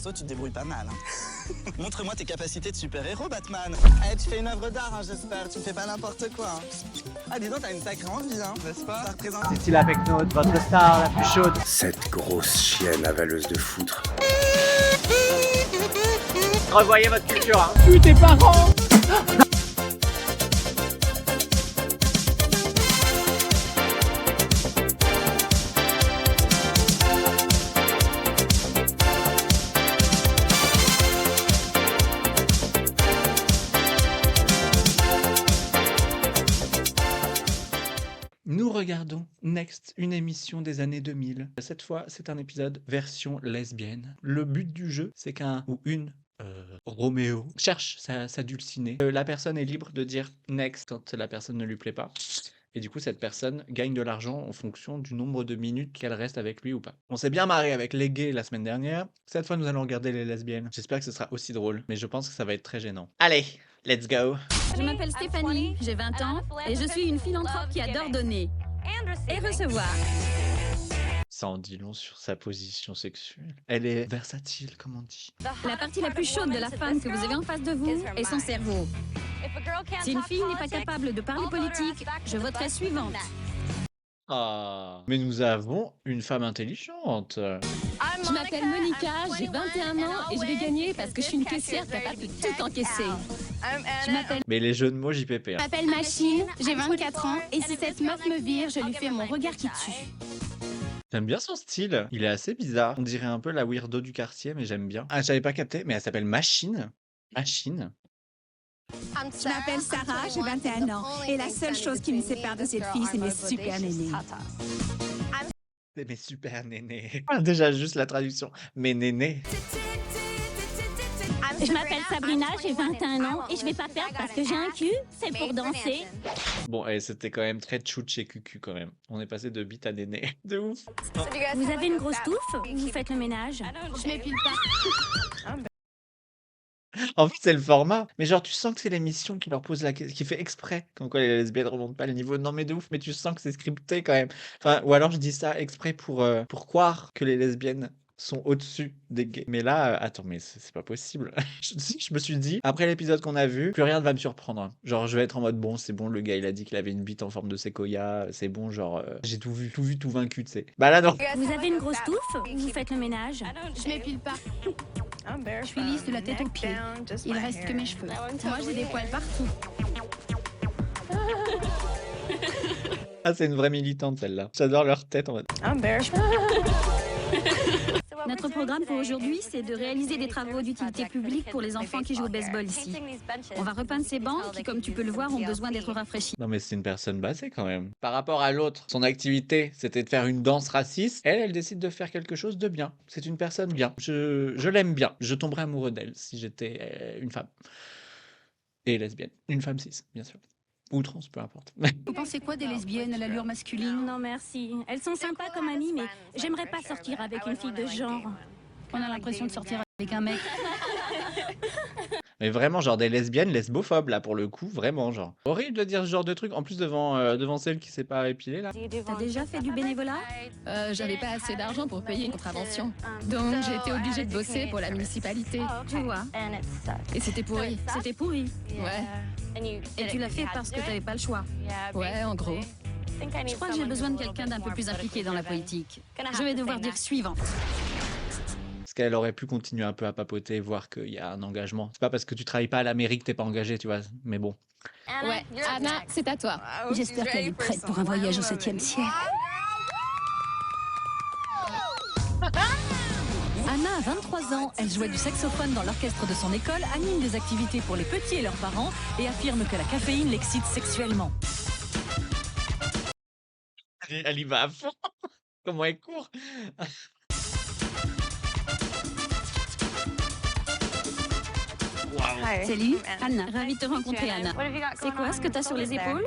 pinceau, tu te débrouilles pas mal. Hein. Montre-moi tes capacités de super-héros, Batman. Eh, tu fais une œuvre d'art, hein, j'espère. Tu fais pas n'importe quoi. Hein. Ah, dis donc, t'as une sacrée envie, hein, n'est-ce pas? Ça représente... C'est Style avec notre, votre star la plus chaude. Cette grosse chienne avaleuse de foutre. Revoyez votre culture, hein. Tue tes parents. Nous regardons Next, une émission des années 2000. Cette fois, c'est un épisode version lesbienne. Le but du jeu, c'est qu'un ou une Roméo cherche sa dulcinée. La personne est libre de dire Next quand la personne ne lui plaît pas. Et du coup, cette personne gagne de l'argent en fonction du nombre de minutes qu'elle reste avec lui ou pas. On s'est bien marré avec les gays la semaine dernière. Cette fois, nous allons regarder les lesbiennes. J'espère que ce sera aussi drôle, mais je pense que ça va être très gênant. Allez, let's go! Je m'appelle Stéphanie, j'ai 20 ans et je suis une philanthrope qui adore donner et recevoir. Ça en dit long sur sa position sexuelle. Elle est versatile, comme on dit. La partie la plus chaude de la femme que vous avez en face de vous est son cerveau. Si une fille n'est pas capable de parler politique, je voterai suivante. Ah, mais nous avons une femme intelligente. Je m'appelle Monica, j'ai 21 ans et je vais gagner parce que je suis une caissière capable de tout encaisser. Je m'appelle Mais les jeux de mots JPP. Je m'appelle Machine, j'ai 24 ans et si cette meuf me vire, je lui fais mon regard qui tue. J'aime bien son style. Il est assez bizarre. On dirait un peu la weirdo du quartier, mais j'aime bien. Ah, j'avais pas capté, mais elle s'appelle Machine. Machine. Je m'appelle Sarah, j'ai 21 ans et la seule chose qui me sépare de cette fille, c'est mes super nénés. C'est mes super nénés. Ah, déjà, juste la traduction. Mes nénés. Je m'appelle Sabrina, j'ai 21 ans et je vais pas perdre parce que j'ai un cul, c'est pour danser. Bon, et c'était quand même très tchouch et cucu quand même. On est passé de bite à néné. De ouf. Vous avez une grosse touffe? Vous faites le ménage? Je m'épile pas. En fait, c'est le format. Mais genre, tu sens que c'est l'émission qui leur pose la question, qui fait exprès. Comme quoi les lesbiennes remontent pas le niveau. Non, mais de ouf, mais tu sens que c'est scripté quand même. Enfin, ou alors je dis ça exprès pour croire que les lesbiennes sont au-dessus des gays. Mais là, attends, mais c'est pas possible. Je me suis dit, après l'épisode qu'on a vu, plus rien ne va me surprendre. Genre, je vais être en mode, bon, c'est bon, le gars, il a dit qu'il avait une bite en forme de séquoia. C'est bon, genre, j'ai tout vu, tout vaincu, tu sais. Bah là, non. Vous avez une grosse touffe? Vous faites le ménage? Je m'épile pas. Je suis lisse de la tête aux pieds. Il reste que mes cheveux. Moi, j'ai des poils partout. Ah, c'est une vraie militante, celle-là. J'adore leur tête en mode. Notre programme pour aujourd'hui, c'est de réaliser des travaux d'utilité publique pour les enfants qui jouent au baseball ici. On va repeindre ces bancs qui, comme tu peux le voir, ont besoin d'être rafraîchis. Non mais c'est une personne basée quand même. Par rapport à l'autre, son activité c'était de faire une danse raciste. Elle décide de faire quelque chose de bien. C'est une personne bien. Je l'aime bien. Je tomberais amoureux d'elle si j'étais une femme. Et lesbienne. Une femme cis, bien sûr. Ou trans, peu importe. Vous pensez quoi des lesbiennes à l'allure masculine? Non merci. Elles sont sympas comme amies, mais j'aimerais pas sortir avec une fille de ce genre. On a l'impression de sortir avec un mec. Mais vraiment, genre des lesbiennes lesbophobes là pour le coup, vraiment genre. Horrible de dire ce genre de truc, en plus devant celle qui s'est pas épilée là. T'as déjà fait du bénévolat? J'avais pas assez d'argent pour payer une contravention. Donc j'ai été obligée de bosser pour la municipalité. Tu vois. Et c'était pourri. C'était pourri. Ouais. Et tu l'as fait parce que t'avais pas le choix. Ouais, en gros. Je crois que j'ai besoin de quelqu'un d'un peu plus impliqué dans la politique. Je vais devoir dire suivante. Parce qu'elle aurait pu continuer un peu à papoter, voir qu'il y a un engagement. C'est pas parce que tu travailles pas à la mairie que t'es pas engagé, tu vois. Mais bon. Ouais, Anna, c'est à toi. J'espère qu'elle est prête pour un voyage au 7e ciel. Anna a 23 ans, elle jouait du saxophone dans l'orchestre de son école, anime des activités pour les petits et leurs parents et affirme que la caféine l'excite sexuellement. Elle y va à fond. Comment elle court. Salut, Anna. Ravie de te rencontrer, Anna. C'est quoi ce que t'as sur les épaules?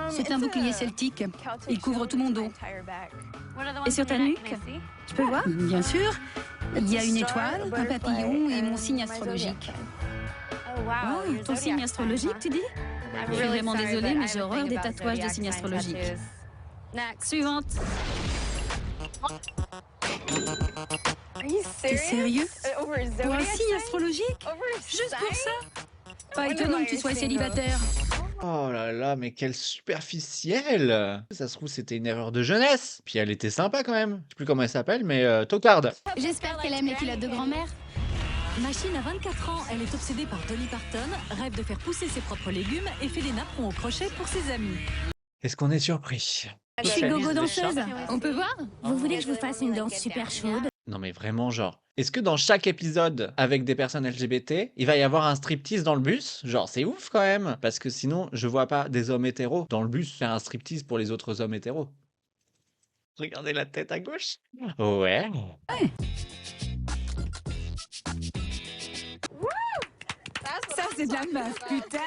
C'est un bouclier celtique. Il couvre tout mon dos. Et sur ta nuque? Je peux voir? Bien sûr. Il y a une étoile, un papillon et mon signe astrologique. Oh, ton signe astrologique, tu dis? Je suis vraiment désolée, mais j'ai horreur des tatouages de signes astrologiques. Suivante. T'es sérieux? Pour un signe astrologique? Juste pour ça? Pas étonnant que tu sois célibataire. Oh là là, mais quelle superficielle! Ça se trouve, c'était une erreur de jeunesse. Puis elle était sympa quand même. Je sais plus comment elle s'appelle, mais tocarde. J'espère qu'elle aime les culottes de grand-mère. Machine a 24 ans, elle est obsédée par Dolly Parton, rêve de faire pousser ses propres légumes et fait des napperons au crochet pour ses amis. Est-ce qu'on est surpris? Je suis gogo danseuse. On peut voir? Vous voulez que je vous fasse une danse super chaude? Non mais vraiment genre. Est-ce que dans chaque épisode avec des personnes LGBT, il va y avoir un striptease dans le bus? Genre c'est ouf quand même. Parce que sinon, je vois pas des hommes hétéros dans le bus faire un striptease pour les autres hommes hétéros. Regardez la tête à gauche. Ouais. Ça, c'est de la meuf, putain.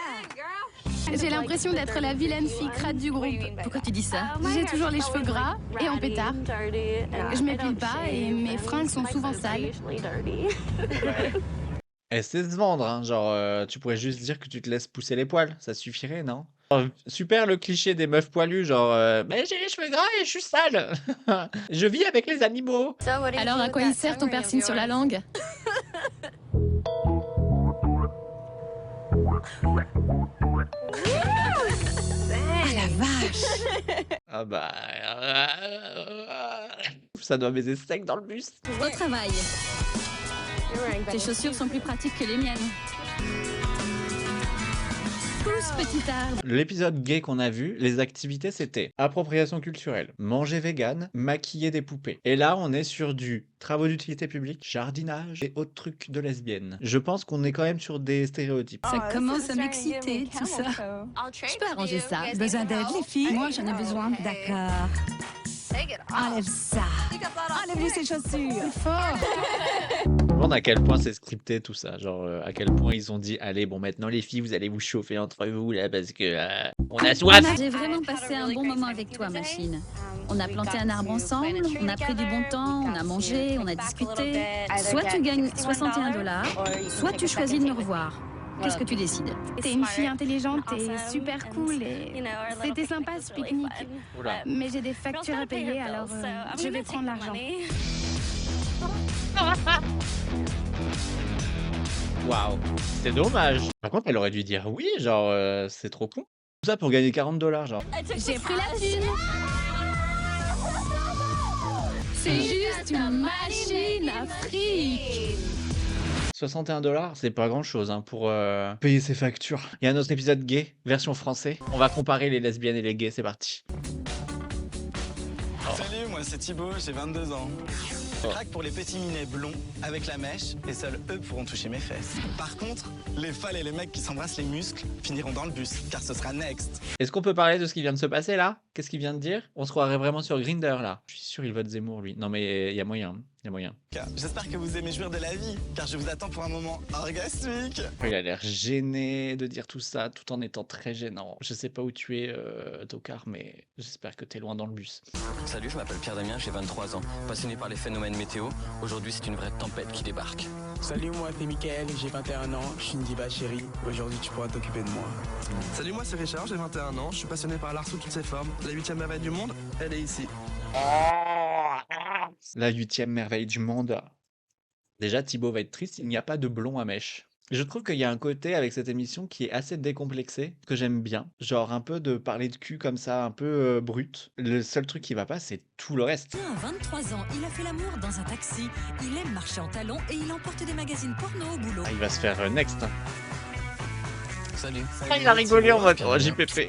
J'ai l'impression d'être la vilaine fille crade du groupe. Pourquoi tu dis ça? J'ai toujours les cheveux gras et en pétard. Je m'épile pas et mes fringues sont souvent sales. Elle sait se vendre, hein. Genre, tu pourrais juste dire que tu te laisses pousser les poils. Ça suffirait, non? Genre, super le cliché des meufs poilues, genre, mais j'ai les cheveux gras et je suis sale. Je vis avec les animaux. Alors à quoi il sert ton piercing sur la langue? Ah la vache. Ah bah. Ça doit baiser sec dans le bus. Au travail. Tes chaussures sont plus pratiques que les miennes. Pousse, petit arbre. L'épisode gay qu'on a vu, les activités c'était appropriation culturelle, manger vegan, maquiller des poupées. Et là, on est sur du travaux d'utilité publique, jardinage et autres trucs de lesbiennes. Je pense qu'on est quand même sur des stéréotypes. Ça commence à m'exciter, tout ça. Je peux arranger ça. Besoin d'aide, les filles? Moi, j'en ai besoin. D'accord. Enlève ça. Enlève-lui ses chaussures. Fort. Je me demande à quel point c'est scripté tout ça. Genre, à quel point ils ont dit, allez, bon, maintenant les filles, vous allez vous chauffer entre vous là parce que on a soif. J'ai vraiment passé un bon moment avec toi, Machine. On a planté un arbre ensemble, on a pris du bon temps, on a mangé, on a discuté. Soit tu gagnes 61 $, soit tu choisis de me revoir. Qu'est-ce que tu décides? T'es une fille intelligente et super cool et c'était sympa ce pique-nique. Oula. Mais j'ai des factures à payer, alors je vais prendre l'argent. Waouh, c'est dommage. Par contre, elle aurait dû dire oui, genre, c'est trop con. Tout ça pour gagner 40 $, genre. J'ai pris la thune. C'est juste une machine à fric. 61 $, c'est pas grand chose hein, pour payer ses factures. Il y a un autre épisode gay, version français. On va comparer les lesbiennes et les gays, c'est parti. Salut, moi c'est Thibaut, j'ai 22 ans. Je craque pour les petits minets blonds avec la mèche et seuls eux pourront toucher mes fesses. Par contre, les folles et les mecs qui s'embrassent les muscles finiront dans le bus car ce sera next. Est-ce qu'on peut parler de ce qui vient de se passer là? Qu'est-ce qu'il vient de dire? On se croirait vraiment sur Grindr là. Je suis sûr il vote Zemmour lui. Non mais il y a moyen, il y a moyen. J'espère que vous aimez jouir de la vie car je vous attends pour un moment orgasmique. Il a l'air gêné de dire tout ça tout en étant très gênant. Je sais pas où tu es, Tocard, mais j'espère que t'es loin dans le bus. Salut, je m'appelle Pierre Damien, j'ai 23 ans. Passionné par les phénomènes météo, aujourd'hui c'est une vraie tempête qui débarque. Salut, moi c'est Mickaël, j'ai 21 ans, je suis une diva chérie. Aujourd'hui tu pourras t'occuper de moi. Salut, moi c'est Richard, j'ai 21 ans, je suis passionné par l'art sous toutes ses formes. La 8e merveille du monde, elle est ici. La 8e merveille du monde. Déjà, Thibaut va être triste, il n'y a pas de blond à mèche. Je trouve qu'il y a un côté avec cette émission qui est assez décomplexé, que j'aime bien. Genre un peu de parler de cul comme ça, un peu brut. Le seul truc qui va pas, c'est tout le reste. À 23 ans, il a fait l'amour dans un taxi. Il aime marcher en talons et il emporte des magazines porno au boulot. Ah, il va se faire next. Hein. Salut. Ah, il a rigolé en mode oh, JPP.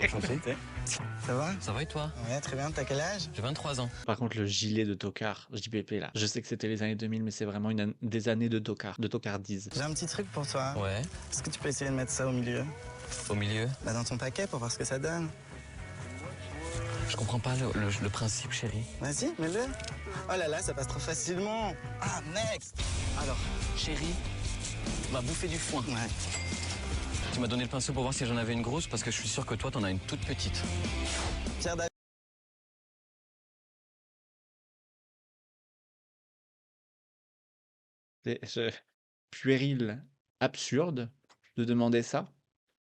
Ça va? Ça va et toi? Ouais, très bien, t'as quel âge? J'ai 23 ans. Par contre, le gilet de tocard, JPP là, je sais que c'était les années 2000, mais c'est vraiment des années de tocard, de tocardise. J'ai un petit truc pour toi. Ouais. Est-ce que tu peux essayer de mettre ça au milieu? Au milieu? Bah dans ton paquet pour voir ce que ça donne. Je comprends pas le principe, chérie. Vas-y, mets-le. Oh là là, ça passe trop facilement. Ah, next. Alors, chérie, va bouffer du foin. Ouais. Tu m'as donné le pinceau pour voir si j'en avais une grosse parce que je suis sûr que toi t'en as une toute petite. Pierre David. C'est puéril, absurde de demander ça.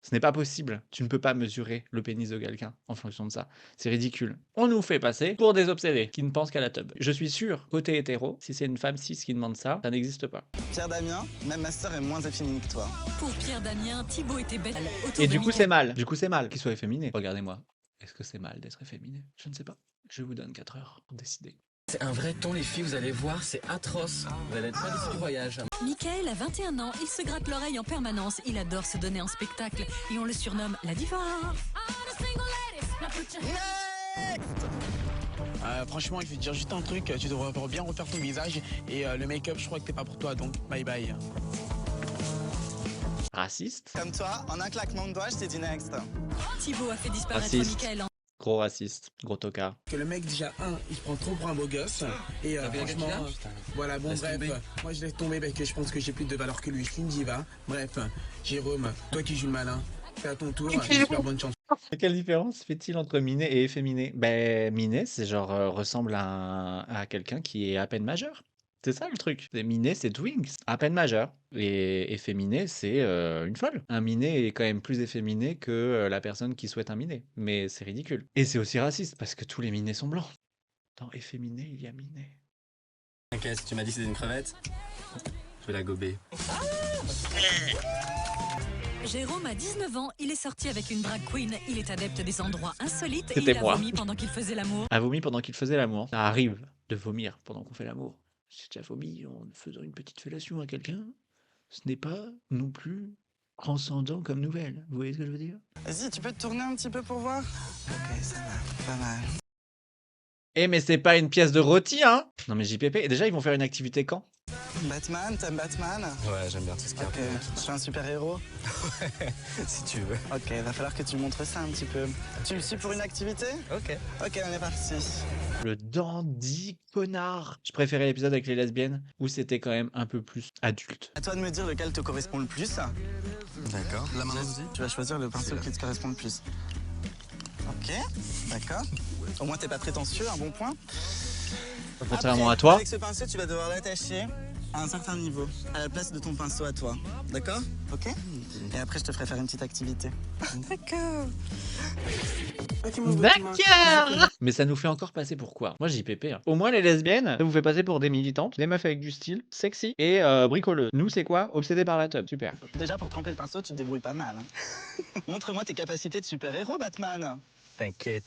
Ce n'est pas possible. Tu ne peux pas mesurer le pénis de quelqu'un en fonction de ça. C'est ridicule. On nous fait passer pour des obsédés qui ne pensent qu'à la tub. Je suis sûr, côté hétéro, si c'est une femme cis qui demande ça, ça n'existe pas. Pierre Damien, même ma sœur est moins efféminée que toi. Pour Pierre Damien, Thibaut était belle. Et du coup, c'est mal. Du coup, c'est mal qu'il soit efféminé. Regardez-moi. Est-ce que c'est mal d'être efféminé? Je ne sais pas. Je vous donne 4 heures pour décider. C'est un vrai ton les filles, vous allez voir, c'est atroce. Vous allez être pas déçus du voyage. Michael a 21 ans, il se gratte l'oreille en permanence, il adore se donner en spectacle et on le surnomme la diva. Franchement, je vais te dire juste un truc, tu devrais bien refaire ton visage et le make-up, je crois que t'es pas pour toi, donc bye bye. Raciste. Comme toi, en un claquement de doigts, je t'ai dit next. Thibaut a fait disparaître Raciste. Michael en... Gros raciste. Gros tocard. Que le mec, déjà, il se prend trop pour un beau gosse. Et franchement, voilà, bon, Laisse bref, tomber. moi je laisse tomber parce que je pense que j'ai plus de valeur que lui. Je suis une diva. Bref, Jérôme, toi qui joues le malin, fais à ton tour, super bonne chance. Quelle différence fait-il entre miné et efféminé? Ben, miné, c'est genre ressemble à quelqu'un qui est à peine majeur. C'est ça le truc. Miné, c'est Twinks, à peine majeur. Et efféminé, c'est une folle. Un miné est quand même plus efféminé que la personne qui souhaite un miné. Mais c'est ridicule. Et c'est aussi raciste parce que tous les minés sont blancs. Dans efféminé, il y a miné. T'inquiète, tu m'as dit que c'était une crevette. Je vais la gober. Jérôme a 19 ans, il est sorti avec une drag queen, il est adepte des endroits insolites et C'était il a moi. vomi pendant qu'il faisait l'amour. A vomi pendant qu'il faisait l'amour. Ça arrive de vomir pendant qu'on fait l'amour. J'ai déjà vomi en faisant une petite fellation à quelqu'un. Ce n'est pas non plus transcendant comme nouvelle. Vous voyez ce que je veux dire? Vas-y, tu peux te tourner un petit peu pour voir? Ok, ça va, pas mal. Eh mais c'est pas une pièce de rôti, hein? Non mais JPP, et déjà ils vont faire une activité quand? Batman, t'aimes Batman? Ouais, j'aime bien tout ce qui est un Ok, peu. je suis un super héros. Si tu veux. Ok, va falloir que tu montres ça un petit peu. Tu me suis pour une activité? Ok. Ok, on est parti. Le dandy connard. Je préférais l'épisode avec les lesbiennes où c'était quand même un peu plus adulte. À toi de me dire lequel te correspond le plus. D'accord. Là maintenant, vas-y. Tu vas choisir le pinceau qui te correspond le plus. Ok, d'accord. Au moins t'es pas prétentieux, un bon point. Contrairement Après, à toi. Avec ce pinceau, tu vas devoir l'attacher à un certain niveau, à la place de ton pinceau à toi. D'accord? Ok? Et après, je te ferai faire une petite activité. D'accord. D'accord. Mais ça nous fait encore passer pour quoi? Moi JPP. Hein. Au moins les lesbiennes, ça vous fait passer pour des militantes, des meufs avec du style, sexy et bricoleuses. Nous c'est quoi? Obsédés par la tub. Super. Déjà, pour tremper le pinceau, tu te débrouilles pas mal. Hein. Montre-moi tes capacités de super-héros, Batman. T'inquiète.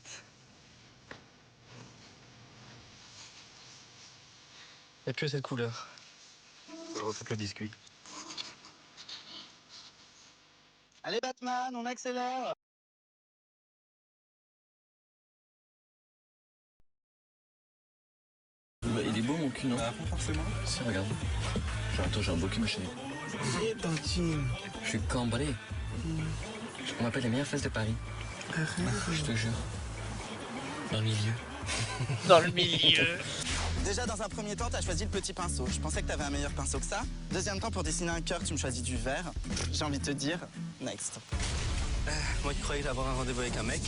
Y'a plus cette couleur. Je refais le biscuit. Allez, Batman, on accélère. Il est beau mon cul, non? Pas forcément. Si, regarde. J'ai un beau cul, ma chérie. Je suis cambré. On m'appelle les meilleures fesses de Paris. Je te jure. Dans le milieu. Dans le milieu. Déjà, dans un premier temps, t'as choisi le petit pinceau. Je pensais que t'avais un meilleur pinceau que ça. Deuxième temps, pour dessiner un cœur, tu me choisis du vert. J'ai envie de te dire, next. Moi qui croyais avoir un rendez-vous avec un mec.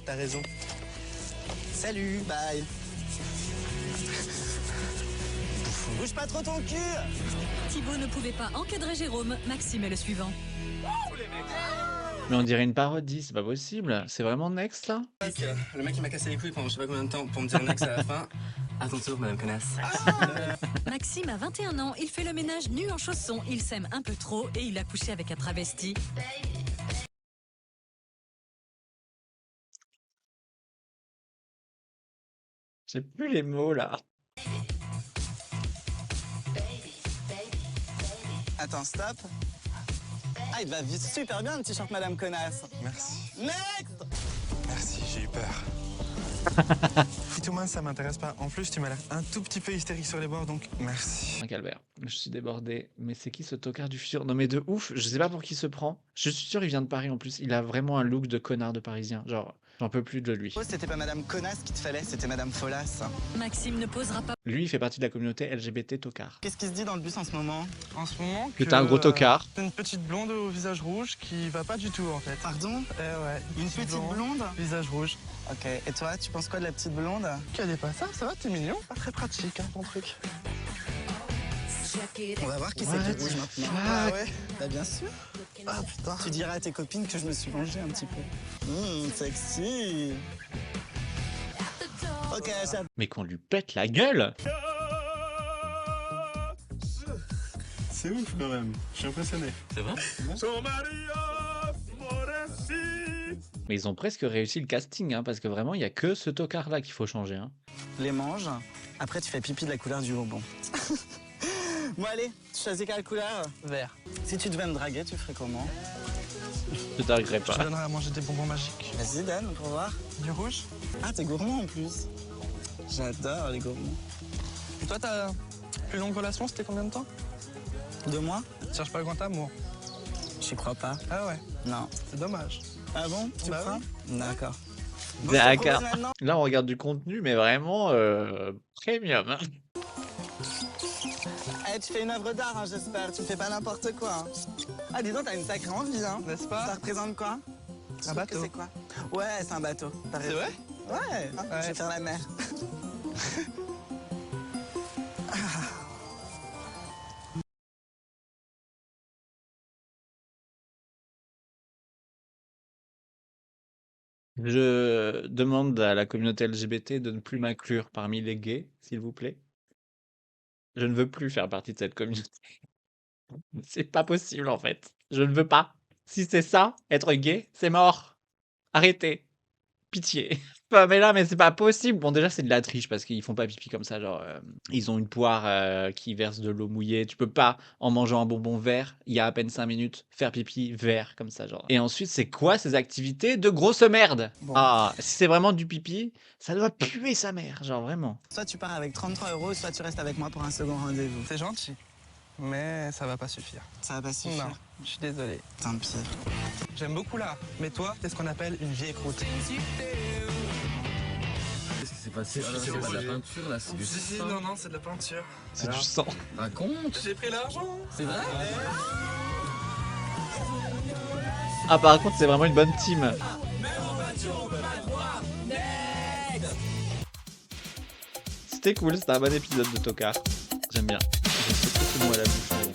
T'as raison. Salut, bye. Bouge pas trop ton cul. Thibaut ne pouvait pas encadrer Jérôme, Maxime est le suivant. Mais on dirait une parodie, c'est pas possible. C'est vraiment next ça? Le mec qui m'a cassé les couilles pendant je sais pas combien de temps pour me dire next à la fin. À ton tour, madame connasse. Maxime a 21 ans, il fait le ménage nu en chaussons, il s'aime un peu trop et il a couché avec un travesti. J'ai plus les mots là. Attends, stop. Ah, il te va vite super bien le t-shirt Madame Connasse. Merci. Next. Merci, j'ai eu peur. Fitouman, ça m'intéresse pas. En plus, tu m'as l'air un tout petit peu hystérique sur les bords, donc merci. Un calvaire. Je suis débordé. Mais c'est qui ce tocard du futur? Non mais de ouf, je sais pas pour qui se prend. Je suis sûr il vient de Paris en plus. Il a vraiment un look de connard de parisien. Genre, j'en peux plus de lui. Oh, c'était pas Madame Connasse qu'il te fallait, c'était Madame Folas. Maxime ne posera pas. Lui, il fait partie de la communauté LGBT tocard. Qu'est-ce qui se dit dans le bus en ce moment? En ce moment, Que t'es un gros tocard. C'est une petite blonde au visage rouge qui va pas du tout en fait. Pardon? Ouais. Une petite blonde? Visage rouge. Ok, et toi, tu penses quoi de la petite blonde? Qu'elle est pas ça va, t'es mignon. Pas très pratique, hein, ton truc. On va voir qui c'est qui rouge maintenant. Ah ouais? Bah bien sûr. Ah putain. Tu diras à tes copines que je me suis vengée un petit peu. Sexy. Ok, ça... Mais qu'on lui pète la gueule. C'est ouf quand même. Je suis impressionné. C'est vrai? Mais ils ont presque réussi le casting, hein, parce que vraiment, il y a que ce tocard-là qu'il faut changer. Hein. Les manges. Après, tu fais pipi de la couleur du bonbon. Bon, allez, tu choisis quelle couleur? Vert. Si tu devais me draguer, tu ferais comment? Je t'arriverai Je pas. te donnerai à manger des bonbons magiques. Vas-y, donne, pour voir. Du rouge. Ah, t'es gourmand en plus. J'adore les gourmands. Et toi, ta plus longue relation, c'était combien de temps? 2 mois? Tu cherches pas le grand amour? J'y crois pas. Ah ouais, Non. c'est dommage. Ah bon? Tu Bah crois? D'accord. D'accord. Maintenant. Là, on regarde du contenu, mais vraiment premium. Hein. Eh, tu fais une œuvre d'art, hein, j'espère. Tu fais pas n'importe quoi. Hein. Ah, dis donc, t'as une sacrée envie, hein. N'est-ce pas? Ça représente quoi? Un bateau. C'est quoi? Ouais, c'est un bateau. T'as C'est raison. vrai? Ouais, Ouais. je vais faire la mer. Je demande à la communauté LGBT de ne plus m'inclure parmi les gays, s'il vous plaît. Je ne veux plus faire partie de cette communauté. C'est pas possible, en fait. Je ne veux pas. Si c'est ça, être gay, c'est mort. Arrêtez. Pitié. Mais là, mais c'est pas possible. Bon, déjà, c'est de la triche parce qu'ils font pas pipi comme ça. Genre, ils ont une poire qui verse de l'eau mouillée. Tu peux pas, en mangeant un bonbon vert, il y a à peine 5 minutes, faire pipi vert comme ça. Genre. Et ensuite, c'est quoi ces activités de grosse merde? Bon. Ah, si c'est vraiment du pipi, ça doit puer sa mère. Genre, vraiment. Soit tu pars avec 33 €, soit tu restes avec moi pour un second rendez-vous. C'est gentil. Mais ça va pas suffire. Ça va pas suffire. Non, je suis désolé. Tant pis. J'aime beaucoup l'art, mais toi, t'es ce qu'on appelle une vieille croûte. Qu'est-ce qui s'est passé? Ah, c'est pas de la peinture là, c'est du Si, sang. non, c'est de la peinture. C'est du sang. Raconte. J'ai pris l'argent. C'est vrai? Ah, par contre, c'est vraiment une bonne team. C'était cool, c'était un bon épisode de Tocard. J'aime bien. J'ai ce petit mot à la bouche.